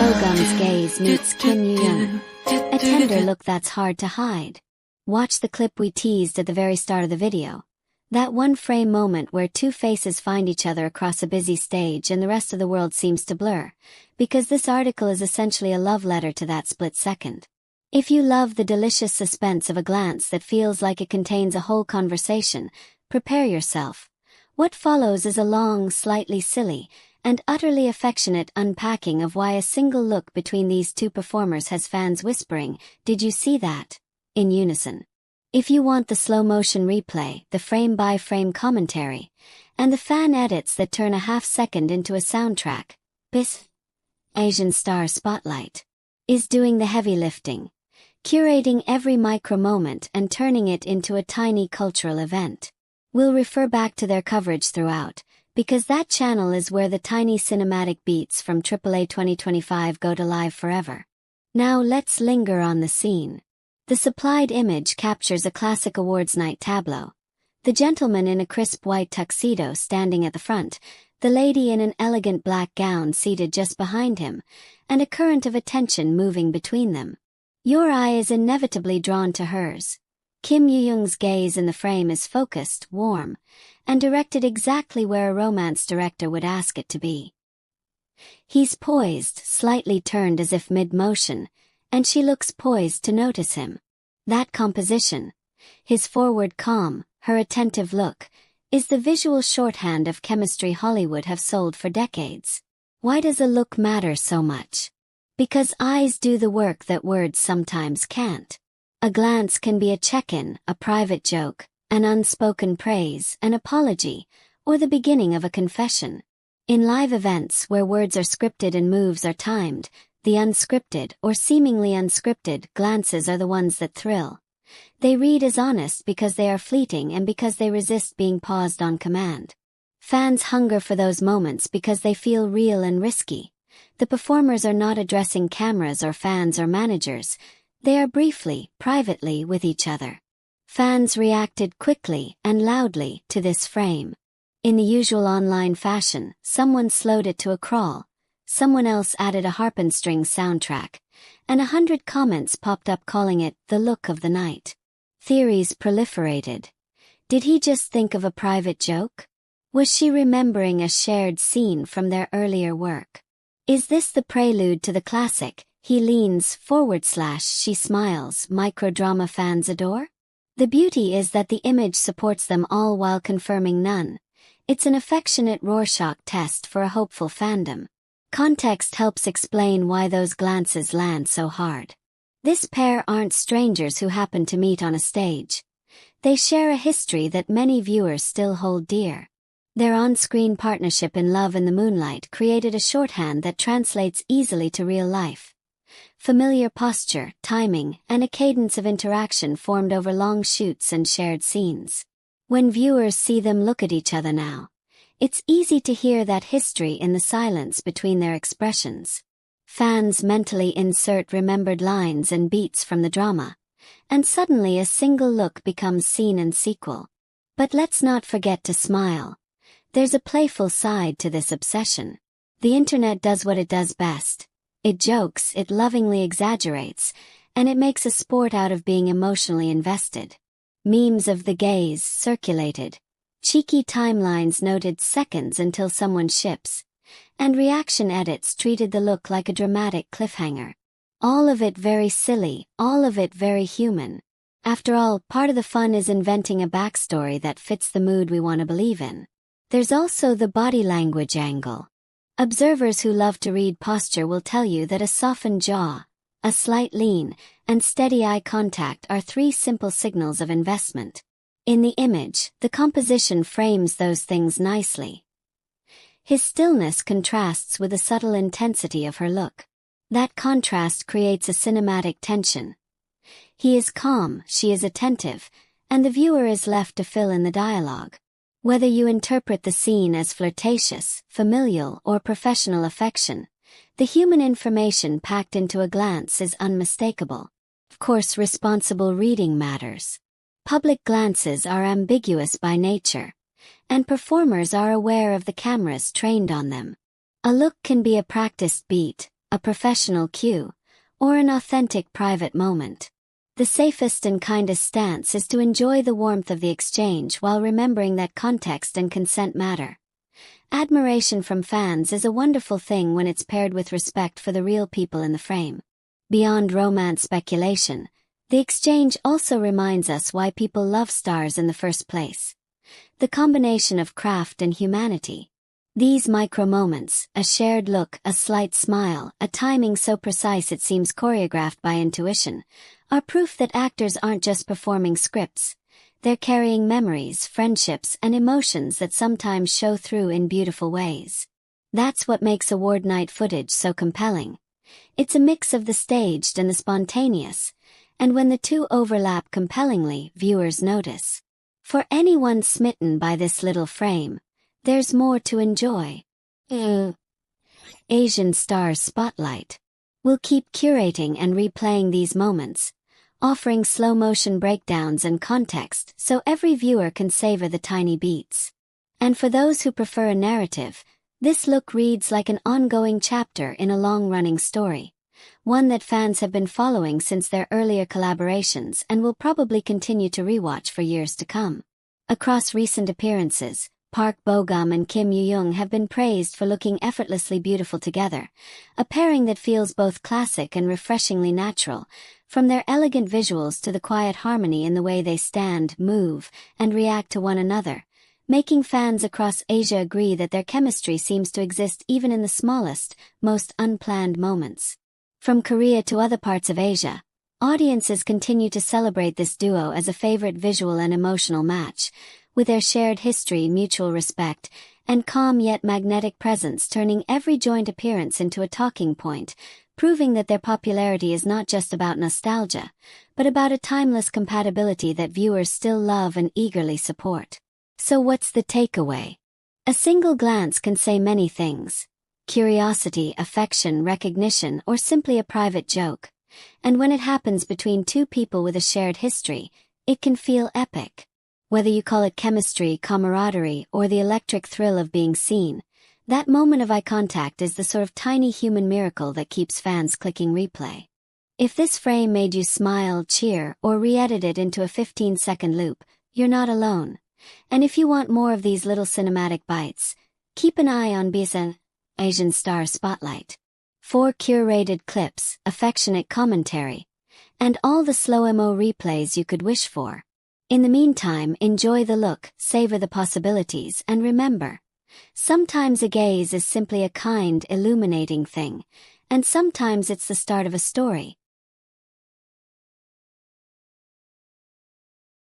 Yoo-jung's gaze meets Kim Yoo-jung. A tender look that's hard to hide. Watch the clip we teased at the very start of the video. That one frame moment where two faces find each other across a busy stage and the rest of the world seems to blur. Because this article is essentially a love letter to that split second. If you love the delicious suspense of a glance that feels like it contains a whole conversation, prepare yourself. What follows is a long, slightly silly, and utterly affectionate unpacking of why a single look between these two performers has fans whispering, "Did you see that?" in unison. If you want the slow-motion replay, the frame-by-frame commentary, and the fan edits that turn a half-second into a soundtrack, this Asian Star Spotlight is doing the heavy lifting, curating every micro-moment and turning it into a tiny cultural event. We'll refer back to their coverage throughout, because that channel is where the tiny cinematic beats from AAA 2025 go to live forever. Now let's linger on the scene. The supplied image captures a classic awards night tableau. The gentleman in a crisp white tuxedo standing at the front, the lady in an elegant black gown seated just behind him, and a current of attention moving between them. Your eye is inevitably drawn to hers. Kim Yoo-jung's gaze in the frame is focused, warm, and directed exactly where a romance director would ask it to be. He's poised, slightly turned as if mid-motion, and she looks poised to notice him. That composition, his forward calm, her attentive look, is the visual shorthand of chemistry Hollywood have sold for decades. Why does a look matter so much? Because eyes do the work that words sometimes can't. A glance can be a check-in, a private joke, an unspoken praise, an apology, or the beginning of a confession. In live events where words are scripted and moves are timed, the unscripted, or seemingly unscripted, glances are the ones that thrill. They read as honest because they are fleeting and because they resist being paused on command. Fans hunger for those moments because they feel real and risky. The performers are not addressing cameras or fans or managers. They are briefly, privately with each other. Fans reacted quickly and loudly to this frame. In the usual online fashion, someone slowed it to a crawl, someone else added a harpenstring soundtrack, and 100 comments popped up calling it the look of the night. Theories proliferated. Did he just think of a private joke? Was she remembering a shared scene from their earlier work? Is this the prelude to the classic, he leans / she smiles, microdrama fans adore? The beauty is that the image supports them all while confirming none. It's an affectionate Rorschach test for a hopeful fandom. Context helps explain why those glances land so hard. This pair aren't strangers who happen to meet on a stage. They share a history that many viewers still hold dear. Their on-screen partnership in Love in the Moonlight created a shorthand that translates easily to real life. Familiar posture, timing, and a cadence of interaction formed over long shoots and shared scenes. When viewers see them look at each other now, it's easy to hear that history in the silence between their expressions. Fans mentally insert remembered lines and beats from the drama, and suddenly a single look becomes scene and sequel. But let's not forget to smile. There's a playful side to this obsession. The internet does what it does best. It jokes, it lovingly exaggerates, and it makes a sport out of being emotionally invested. Memes of the gaze circulated. Cheeky timelines noted seconds until someone ships. And reaction edits treated the look like a dramatic cliffhanger. All of it very silly, all of it very human. After all, part of the fun is inventing a backstory that fits the mood we want to believe in. There's also the body language angle. Observers who love to read posture will tell you that a softened jaw, a slight lean, and steady eye contact are three simple signals of investment. In the image, the composition frames those things nicely. His stillness contrasts with the subtle intensity of her look. That contrast creates a cinematic tension. He is calm, she is attentive, and the viewer is left to fill in the dialogue. Whether you interpret the scene as flirtatious, familial, or professional affection, the human information packed into a glance is unmistakable. Of course, responsible reading matters. Public glances are ambiguous by nature, and performers are aware of the cameras trained on them. A look can be a practiced beat, a professional cue, or an authentic private moment. The safest and kindest stance is to enjoy the warmth of the exchange while remembering that context and consent matter. Admiration from fans is a wonderful thing when it's paired with respect for the real people in the frame. Beyond romance speculation, the exchange also reminds us why people love stars in the first place. The combination of craft and humanity. These micro-moments, a shared look, a slight smile, a timing so precise it seems choreographed by intuition, are proof that actors aren't just performing scripts. They're carrying memories, friendships, and emotions that sometimes show through in beautiful ways. That's what makes award night footage so compelling. It's a mix of the staged and the spontaneous, and when the two overlap compellingly, viewers notice. For anyone smitten by this little frame, there's more to enjoy. Asian Stars Spotlight. We'll keep curating and replaying these moments, offering slow-motion breakdowns and context so every viewer can savor the tiny beats. And for those who prefer a narrative, this look reads like an ongoing chapter in a long-running story, one that fans have been following since their earlier collaborations and will probably continue to rewatch for years to come. Across recent appearances, Park Bo-gum and Kim Yoo-jung have been praised for looking effortlessly beautiful together, a pairing that feels both classic and refreshingly natural, from their elegant visuals to the quiet harmony in the way they stand, move, and react to one another, making fans across Asia agree that their chemistry seems to exist even in the smallest, most unplanned moments. From Korea to other parts of Asia, audiences continue to celebrate this duo as a favorite visual and emotional match, with their shared history, mutual respect, and calm yet magnetic presence turning every joint appearance into a talking point, proving that their popularity is not just about nostalgia, but about a timeless compatibility that viewers still love and eagerly support. So what's the takeaway? A single glance can say many things. Curiosity, affection, recognition, or simply a private joke. And when it happens between two people with a shared history, it can feel epic. Whether you call it chemistry, camaraderie, or the electric thrill of being seen, that moment of eye contact is the sort of tiny human miracle that keeps fans clicking replay. If this frame made you smile, cheer, or re-edit it into a 15-second loop, you're not alone. And if you want more of these little cinematic bites, keep an eye on Asian Star Spotlight. 4 curated clips, affectionate commentary, and all the slow-mo replays you could wish for. In the meantime, enjoy the look, savor the possibilities, and remember, sometimes a gaze is simply a kind, illuminating thing, and sometimes it's the start of a story.